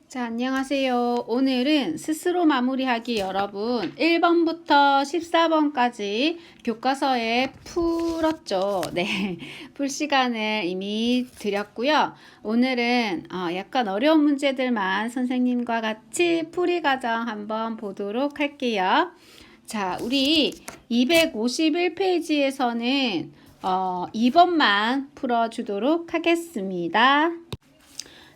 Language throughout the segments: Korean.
자, 안녕하세요. 오늘은 스스로 마무리하기 여러분 1번부터 14번까지 교과서에 풀었죠. 네, 풀 시간을 이미 드렸고요. 오늘은 약간 어려운 문제들만 선생님과 같이 풀이 과정 한번 보도록 할게요. 자, 우리 251페이지에서는 2번만 풀어주도록 하겠습니다.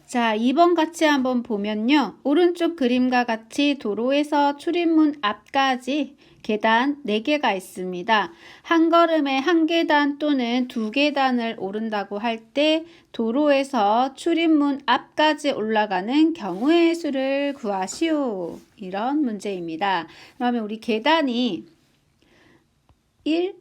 자, 2번 같이 한번 보면요. 오른쪽 그림과 같이 도로에서 출입문 앞까지 계단 4개가 있습니다. 한 걸음에 한 계단 또는 2계단을 오른다고 할 때 도로에서 출입문 앞까지 올라가는 경우의 수를 구하시오. 이런 문제입니다. 그러면 우리 계단이 1,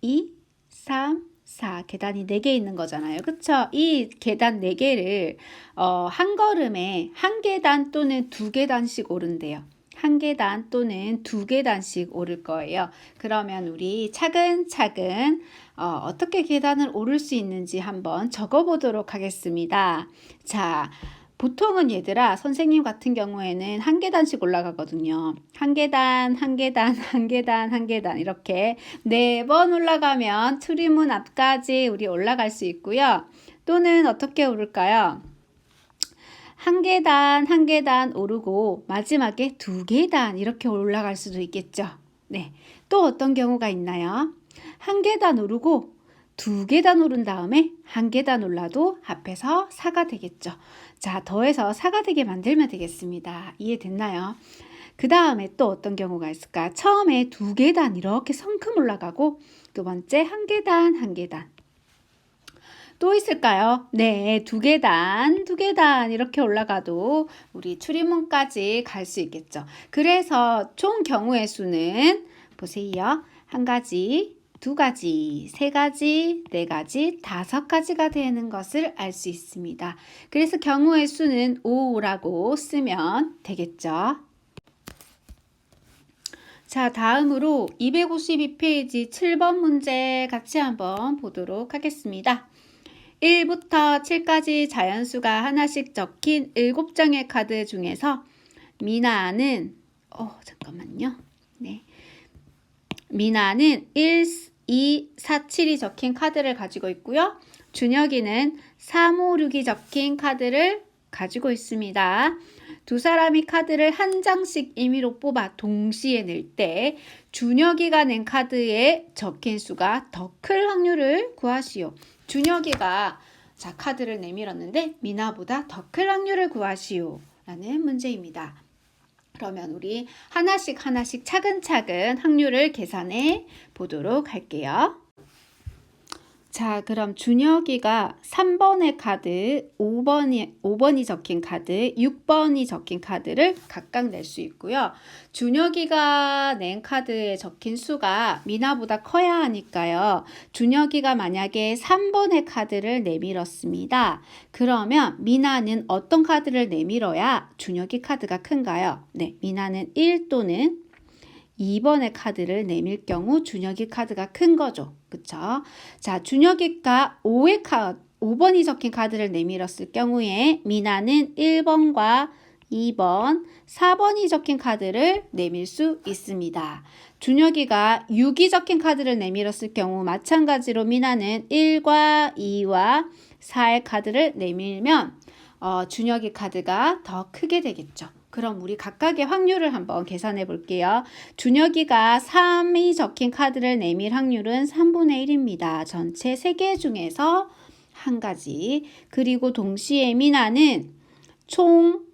2, 3, 4 계단이 4개 있는 거잖아요. 그쵸? 이 계단 4개를 한 걸음에 한 계단 또는 2계단씩 오른대요. 한 계단 또는 2계단씩 오를 거예요. 그러면 우리 차근차근 어떻게 계단을 오를 수 있는지 한번 적어보도록 하겠습니다. 자, 보통은 얘들아 선생님 같은 경우에는 한 계단씩 올라가거든요. 한 계단, 한 계단, 한 계단, 한 계단 이렇게 4번 올라가면 출입문 앞까지 우리 올라갈 수 있고요. 또는 어떻게 오를까요? 한 계단, 한 계단 오르고 마지막에 2계단 이렇게 올라갈 수도 있겠죠. 네, 또 어떤 경우가 있나요? 한 계단 오르고 2계단 오른 다음에 한 계단 올라도 합해서 4가 되겠죠. 자, 더해서 4가 되게 만들면 되겠습니다. 이해됐나요? 그 다음에 또 어떤 경우가 있을까? 처음에 2계단 이렇게 성큼 올라가고 두 번째 한 계단, 한 계단. 또 있을까요? 네, 2계단 이렇게 올라가도 우리 출입문까지 갈 수 있겠죠. 그래서 총 경우의 수는 보세요. 한 가지, 2가지, 3가지, 4가지, 5가지가 되는 것을 알 수 있습니다. 그래서 경우의 수는 5라고 쓰면 되겠죠. 자, 다음으로 252페이지 7번 문제 같이 한번 보도록 하겠습니다. 1부터 7까지 자연수가 하나씩 적힌 7장의 카드 중에서 미나는 잠깐만요. 네. 미나는 1, 2, 4, 7이 적힌 카드를 가지고 있고요. 준혁이는 3, 5, 6이 적힌 카드를 가지고 있습니다. 두 사람이 카드를 한 장씩 임의로 뽑아 동시에 낼 때 준혁이가 낸 카드에 적힌 수가 더 클 확률을 구하시오. 준혁이가 자 카드를 내밀었는데 미나보다 더 클 확률을 구하시오 라는 문제입니다. 그러면 우리 하나씩 차근차근 확률을 계산해 보도록 할게요. 자, 그럼 준혁이가 3번의 카드, 5번이 적힌 카드, 6번이 적힌 카드를 각각 낼 수 있고요. 준혁이가 낸 카드에 적힌 수가 미나보다 커야 하니까요. 준혁이가 만약에 3번의 카드를 내밀었습니다. 그러면 미나는 어떤 카드를 내밀어야 준혁이 카드가 큰가요? 네, 미나는 1 또는 2번의 카드를 내밀 경우 준혁이 카드가 큰 거죠. 그쵸? 자, 준혁이가 5번이 적힌 카드를 내밀었을 경우에 미나는 1번과 2번, 4번이 적힌 카드를 내밀 수 있습니다. 준혁이가 6이 적힌 카드를 내밀었을 경우 마찬가지로 미나는 1과 2와 4의 카드를 내밀면 준혁이 카드가 더 크게 되겠죠. 그럼 우리 각각의 확률을 한번 계산해 볼게요. 준혁이가 3이 적힌 카드를 내밀 확률은 3분의 1입니다. 전체 3개 중에서 한 가지. 그리고 동시에 미나는 총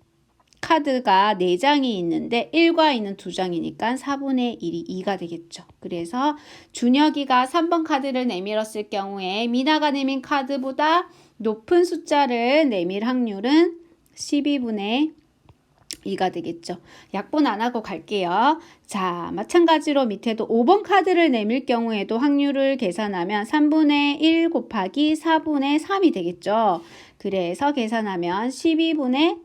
카드가 4장이 있는데 1과 2는 2장이니까 4분의 1이 2가 되겠죠. 그래서 준혁이가 3번 카드를 내밀었을 경우에 미나가 내민 카드보다 높은 숫자를 내밀 확률은 12분의 2가 되겠죠. 약분 안 하고 갈게요. 자, 마찬가지로 밑에도 5번 카드를 내밀 경우에도 확률을 계산하면 3분의 1 곱하기 4분의 3이 되겠죠. 그래서 계산하면 12분의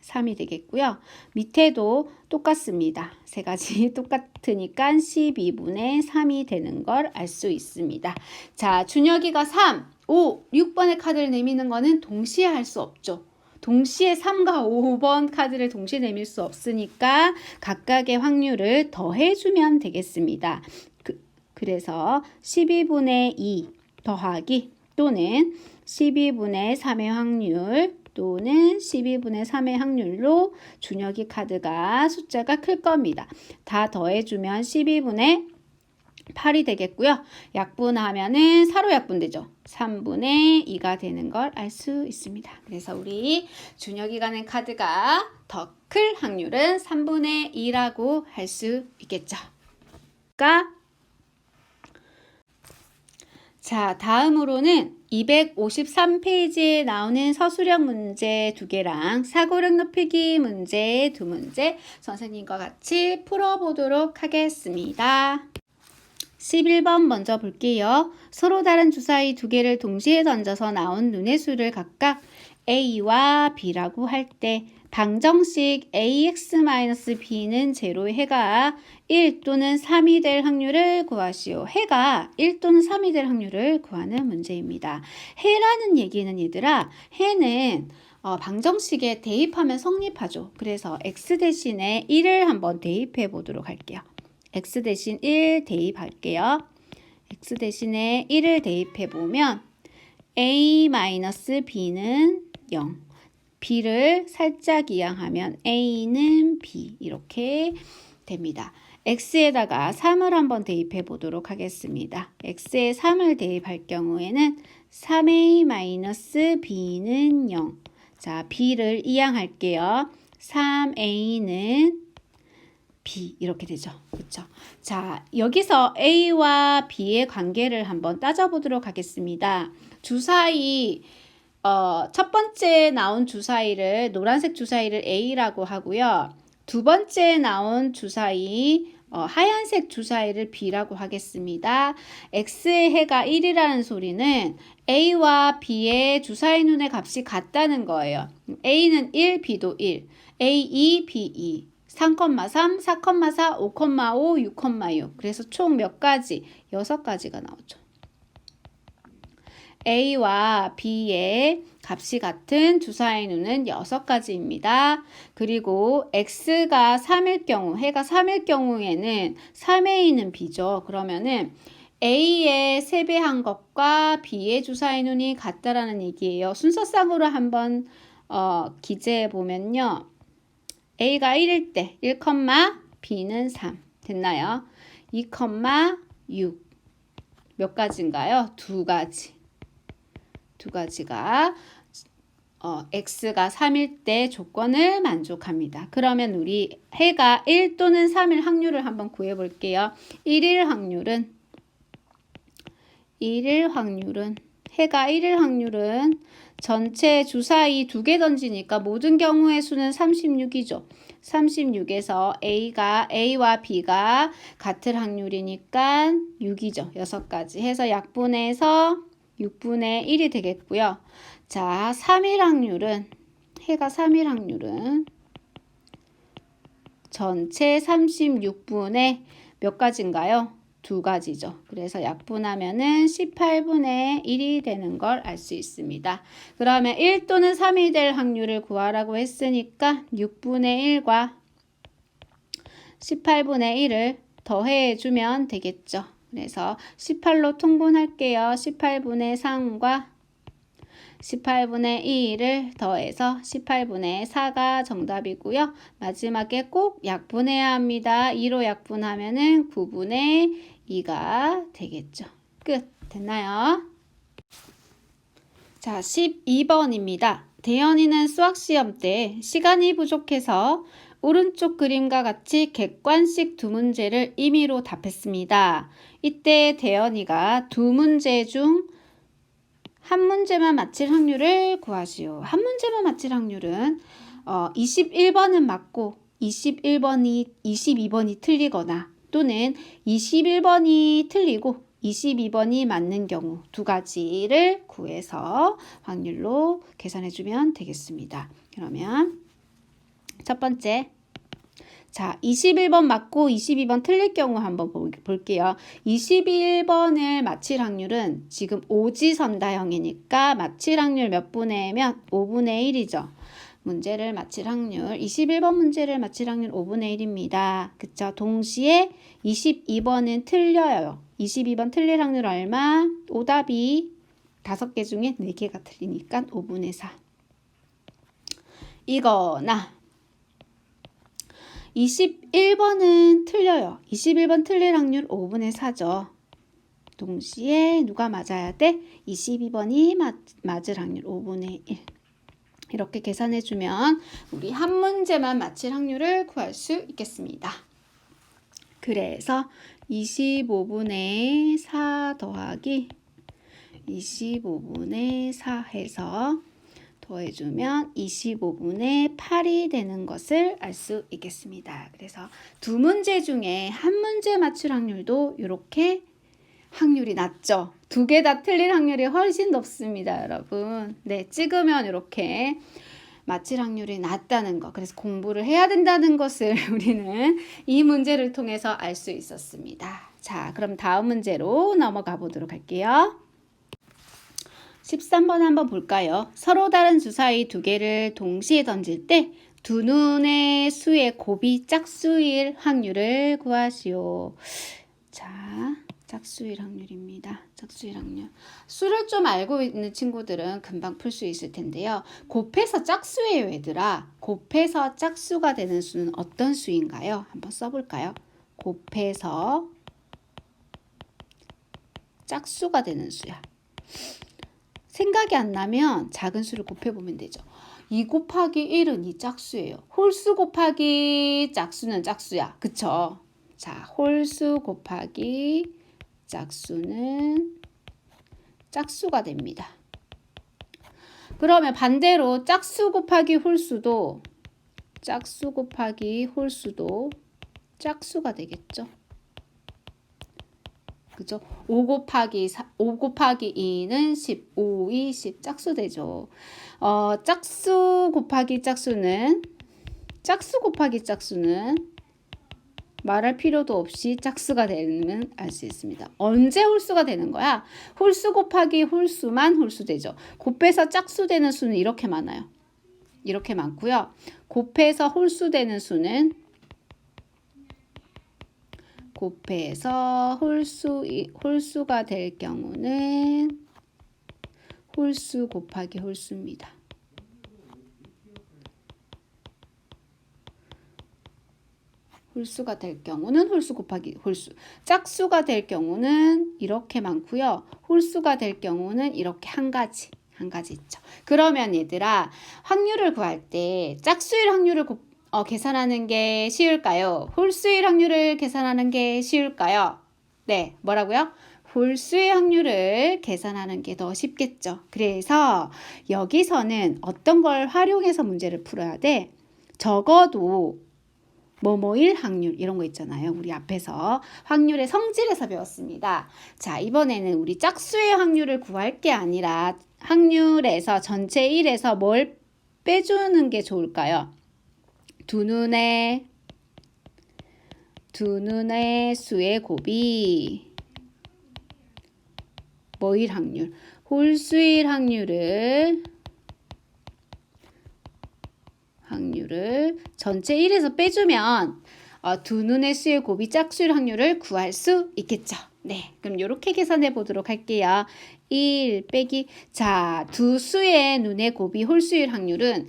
3이 되겠고요. 밑에도 똑같습니다. 세 가지 똑같으니까 12분의 3이 되는 걸 알 수 있습니다. 자, 준혁이가 3, 5, 6번의 카드를 내미는 거는 동시에 할 수 없죠. 동시에 3과 5번 카드를 동시에 내밀 수 없으니까 각각의 확률을 더해주면 되겠습니다. 그래서 12분의 2 더하기 또는 12분의 3의 확률 또는 12분의 3의 확률로 준혁이 카드가 숫자가 클 겁니다. 다 더해주면 12분의 8이 되겠고요. 약분하면은 4로 약분되죠. 3분의 2가 되는 걸 알 수 있습니다. 그래서 우리 준혁이 가는 카드가 더 클 확률은 3분의 2라고 할 수 있겠죠. 자, 다음으로는 253페이지에 나오는 서술형 문제 2개랑 사고력 높이기 문제 2문제 선생님과 같이 풀어보도록 하겠습니다. 11번 먼저 볼게요. 서로 다른 주사위 2개를 동시에 던져서 나온 눈의 수를 각각 A와 B라고 할 때 방정식 AX-B는 제로의 해가 1 또는 3이 될 확률을 구하시오. 해가 1 또는 3이 될 확률을 구하는 문제입니다. 해라는 얘기는 얘들아, 해는 방정식에 대입하면 성립하죠. 그래서 X 대신에 1을 한번 대입해 보도록 할게요. X 대신 1 대입할게요. X 대신에 1을 대입해 보면 A-B는 0. B를 살짝 이항하면 A는 B 이렇게 됩니다. X에다가 3을 한번 대입해 보도록 하겠습니다. X에 3을 대입할 경우에는 3A-B는 0. 자, B를 이항할게요. 3A는 B 이렇게 되죠. 그렇죠? 자, 여기서 A와 B의 관계를 한번 따져보도록 하겠습니다. 주사위 첫 번째 나온 주사위를 노란색 주사위를 A라고 하고요. 두 번째 나온 주사위 하얀색 주사위를 B라고 하겠습니다. X의 해가 1이라는 소리는 A와 B의 주사위 눈의 값이 같다는 거예요. A는 1, B도 1. A2, B2. 3,3, 4,4, 5,5, 6,6. 그래서 총 몇 가지? 6가지가 나오죠. A와 B의 값이 같은 주사위 눈은 6가지입니다. 그리고 X가 3일 경우, 해가 3일 경우에는 3A는 B죠. 그러면은 A의 3배한 것과 B의 주사위 눈이 같다라는 얘기예요. 순서상으로 한번 기재해 보면요. A가 1일 때 1, B는 3 됐나요? 2, 6 몇 가지인가요? 2가지. 2가지가 X가 3일 때 조건을 만족합니다. 그러면 우리 해가 1 또는 3일 확률을 한번 구해 볼게요. 1일 확률은 해가 1일 확률은 전체 주사위 2개 던지니까 모든 경우의 수는 36이죠. 36에서 A와 B가 같을 확률이니까 6이죠. 6가지 해서 약분해서 6분의 1이 되겠고요. 자, 3일 확률은 해가 3일 확률은 전체 36분의 몇 가지인가요? 2가지죠. 그래서 약분하면은 18분의 1이 되는 걸 알 수 있습니다. 그러면 1 또는 3이 될 확률을 구하라고 했으니까 6분의 1과 18분의 1을 더해주면 되겠죠. 그래서 18로 통분할게요. 18분의 3과 18분의 2를 더해서 18분의 4가 정답이고요. 마지막에 꼭 약분해야 합니다. 2로 약분하면은 9분의 2가 되겠죠. 끝. 됐나요? 자, 12번입니다. 대현이는 수학시험 때 시간이 부족해서 오른쪽 그림과 같이 객관식 2문제를 임의로 답했습니다. 이때 대현이가 2문제 중 한 문제만 맞힐 확률을 구하시오. 한 문제만 맞힐 확률은 21번은 맞고 22번이 틀리거나 또는 21번이 틀리고 22번이 맞는 경우 2가지를 구해서 확률로 계산해주면 되겠습니다. 그러면 첫 번째, 자, 21번 맞고 22번 틀릴 경우 한번 볼게요. 21번을 맞힐 확률은 지금 오지선다형이니까 맞힐 확률 몇 분의 면 5분의 1이죠. 문제를 맞힐 확률 21번 문제를 맞힐 확률 5분의 1입니다. 그쵸? 동시에 22번은 틀려요. 22번 틀릴 확률 얼마? 오답이 5개 중에 4개가 틀리니까 5분의 4. 이거나 21번은 틀려요. 21번 틀릴 확률 5분의 4죠. 동시에 누가 맞아야 돼? 22번이 맞을 확률 5분의 1. 이렇게 계산해주면 우리 한 문제만 맞힐 확률을 구할 수 있겠습니다. 그래서 25분의 4 더하기 25분의 4 해서 더해주면 25분의 8이 되는 것을 알 수 있겠습니다. 그래서 두 문제 중에 한 문제 맞출 확률도 이렇게 확률이 낮죠. 2개 다 틀릴 확률이 훨씬 높습니다, 여러분. 네, 찍으면 이렇게 맞힐 확률이 낮다는 거. 그래서 공부를 해야 된다는 것을 우리는 이 문제를 통해서 알 수 있었습니다. 자, 그럼 다음 문제로 넘어가 보도록 할게요. 13번 한번 볼까요? 서로 다른 주사위 2개를 동시에 던질 때 두 눈의 수의 곱이 짝수일 확률을 구하시오. 자, 짝수일 확률입니다. 짝수일 확률. 수를 좀 알고 있는 친구들은 금방 풀 수 있을 텐데요. 곱해서 짝수예요, 얘들아. 곱해서 짝수가 되는 수는 어떤 수인가요? 한번 써볼까요? 곱해서 짝수가 되는 수야. 생각이 안 나면 작은 수를 곱해보면 되죠. 2 곱하기 1은 이 짝수예요. 홀수 곱하기 짝수는 짝수야. 그쵸? 자, 홀수 곱하기 짝수는 짝수가 됩니다. 그러면 반대로 짝수 곱하기 홀수도 짝수 곱하기 홀수도 짝수가 되겠죠. 그죠? 5 곱하기 2는 10, 5, 2, 10 짝수 되죠. 짝수 곱하기 짝수는 말할 필요도 없이 짝수가 되면 알 수 있습니다. 언제 홀수가 되는 거야? 홀수 곱하기 홀수만 홀수 되죠. 곱해서 짝수 되는 수는 이렇게 많아요. 이렇게 많고요. 곱해서 홀수 되는 수는 곱해서 홀수가 될 경우는 홀수 곱하기 홀수입니다. 홀수가 될 경우는 홀수 곱하기 홀수. 짝수가 될 경우는 이렇게 많고요. 홀수가 될 경우는 이렇게 한 가지 있죠. 그러면 얘들아, 확률을 구할 때 짝수일 확률을 계산하는 게 쉬울까요? 홀수일 확률을 계산하는 게 쉬울까요? 네, 뭐라고요? 홀수의 확률을 계산하는 게 더 쉽겠죠. 그래서 여기서는 어떤 걸 활용해서 문제를 풀어야 돼? 적어도 뭐뭐일 확률 이런 거 있잖아요. 우리 앞에서 확률의 성질에서 배웠습니다. 자, 이번에는 우리 짝수의 확률을 구할 게 아니라 확률에서 전체 1에서 뭘 빼주는 게 좋을까요? 두 눈의 수의 곱이 뭐일 확률? 홀수일 확률을 전체 1에서 빼주면 두 눈의 수의 곱이 짝수일 확률을 구할 수 있겠죠. 네, 그럼 이렇게 계산해 보도록 할게요. 1 빼기 자, 두 수의 눈의 곱이 홀수일 확률은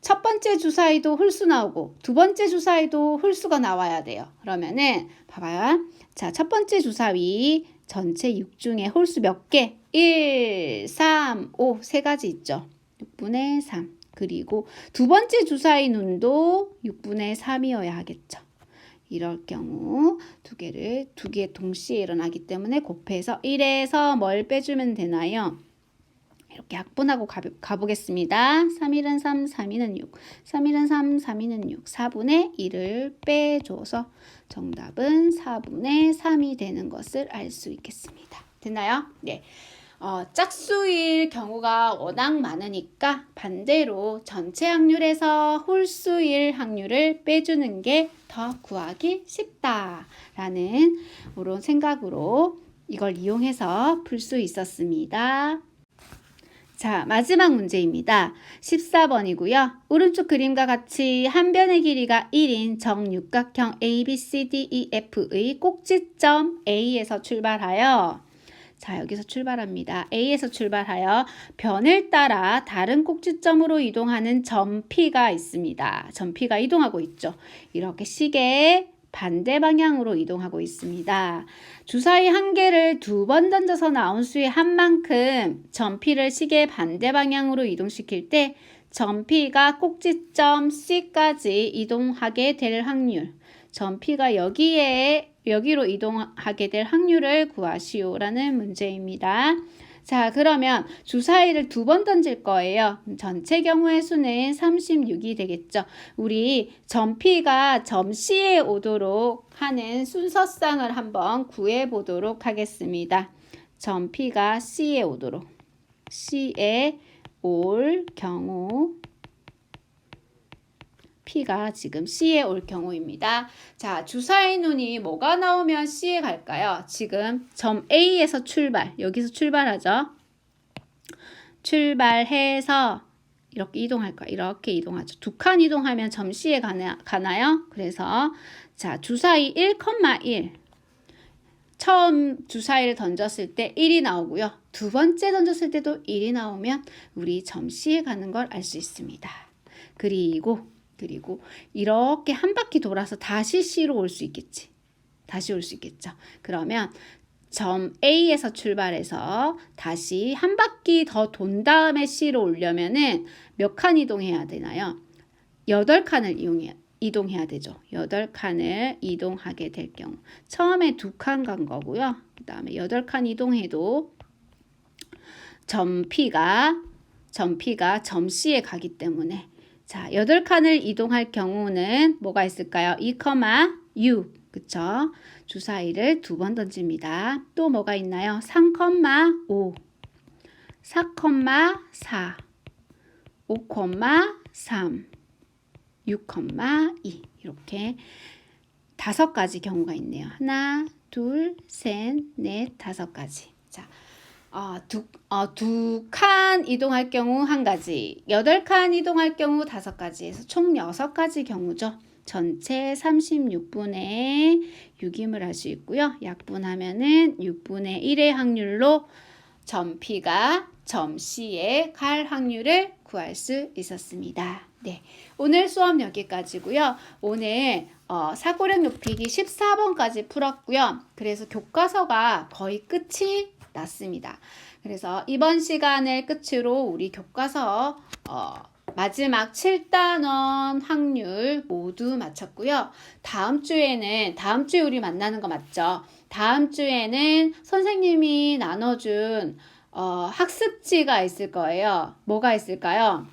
첫 번째 주사위도 홀수 나오고 두 번째 주사위도 홀수가 나와야 돼요. 그러면은 봐봐요. 자, 첫 번째 주사위 전체 6 중에 홀수 몇 개? 1, 3, 5 세 가지 있죠. 6분의 3. 그리고 두 번째 주사위 눈도 6분의 3이어야 하겠죠. 이럴 경우 두 개 동시에 일어나기 때문에 곱해서 1에서 뭘 빼주면 되나요? 이렇게 약분하고 가보겠습니다. 3일은 3, 3일은 6. 3일은 3, 3일은 6. 4분의 1을 빼줘서 정답은 4분의 3이 되는 것을 알 수 있겠습니다. 됐나요? 네. 짝수일 경우가 워낙 많으니까 반대로 전체 확률에서 홀수일 확률을 빼주는 게 더 구하기 쉽다라는 그런 생각으로 이걸 이용해서 풀 수 있었습니다. 자, 마지막 문제입니다. 14번이고요. 오른쪽 그림과 같이 한 변의 길이가 1인 정육각형 ABCDEF의 꼭지점 A에서 출발하여 자, 여기서 출발합니다. A에서 출발하여 변을 따라 다른 꼭지점으로 이동하는 점 P가 있습니다. 점 P가 이동하고 있죠. 이렇게 시계의 반대 방향으로 이동하고 있습니다. 주사위 한 개를 2번 던져서 나온 수의 한 만큼 점 P를 시계의 반대 방향으로 이동시킬 때 점 P가 꼭지점 C까지 이동하게 될 확률, 점 P가 여기로 이동하게 될 확률을 구하시오라는 문제입니다. 자, 그러면 주사위를 2번 던질 거예요. 전체 경우의 수는 36이 되겠죠. 우리 점 P가 점 C에 오도록 하는 순서상을 한번 구해 보도록 하겠습니다. 점 P가 C에 오도록. C에 올 경우 P가 지금 C에 올 경우입니다. 자, 주사위 눈이 뭐가 나오면 C에 갈까요? 지금 점 A에서 출발, 여기서 출발하죠. 출발해서 이렇게 이동할까요? 이렇게 이동하죠. 2칸 이동하면 점 C에 가나요? 그래서 자, 주사위 1,1 처음 주사위를 던졌을 때 1이 나오고요. 2번째 던졌을 때도 1이 나오면 우리 점 C에 가는 걸 알 수 있습니다. 그리고 이렇게 한 바퀴 돌아서 다시 C로 올 수 있겠지. 다시 올 수 있겠죠. 그러면 점 A에서 출발해서 다시 한 바퀴 더 돈 다음에 C로 오려면은 몇 칸 이동해야 되나요? 8칸을 이동해야 되죠. 8칸을 이동하게 될 경우. 처음에 2칸 간 거고요. 그 다음에 8칸 이동해도 점 P가 점 C에 가기 때문에 자, 8칸을 이동할 경우는 뭐가 있을까요? 2,6 그쵸? 주사위를 2번 던집니다. 또 뭐가 있나요? 3,5 4,4 5,3 6,2 이렇게 5가지 경우가 있네요. 하나, 둘, 셋, 넷, 5가지. 자, 두 칸 이동할 경우 1가지, 8칸 이동할 경우 5가지 해서 총 6가지 경우죠. 전체 36분의 6임을 할 수 있고요. 약분하면은 6분의 1의 확률로 점 P가 점 C에 갈 확률을 구할 수 있었습니다. 네, 오늘 수업 여기까지고요. 오늘 사고력 높이기 14번까지 풀었고요. 그래서 교과서가 거의 끝이 났습니다. 그래서 이번 시간을 끝으로 우리 교과서 마지막 7단원 확률 모두 마쳤고요. 다음 주에 우리 만나는 거 맞죠? 다음 주에는 선생님이 나눠준 학습지가 있을 거예요. 뭐가 있을까요?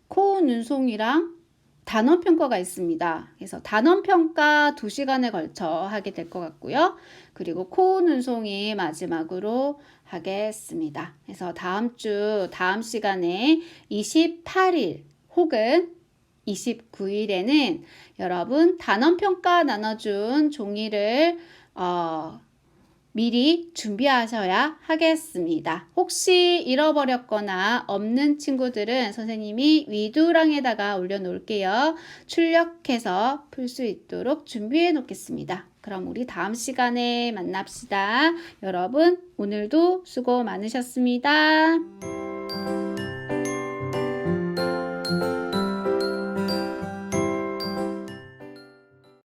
코우 눈송이랑 단원평가가 있습니다. 그래서 단원평가 2시간에 걸쳐 하게 될 것 같고요. 그리고 코우 눈송이 마지막으로 하겠습니다. 그래서 다음 시간에 28일 혹은 29일에는 여러분 단원평가 나눠준 종이를 미리 준비하셔야 하겠습니다. 혹시 잃어버렸거나 없는 친구들은 선생님이 위두랑에다가 올려놓을게요. 출력해서 풀 수 있도록 준비해 놓겠습니다. 그럼 우리 다음 시간에 만납시다. 여러분 오늘도 수고 많으셨습니다.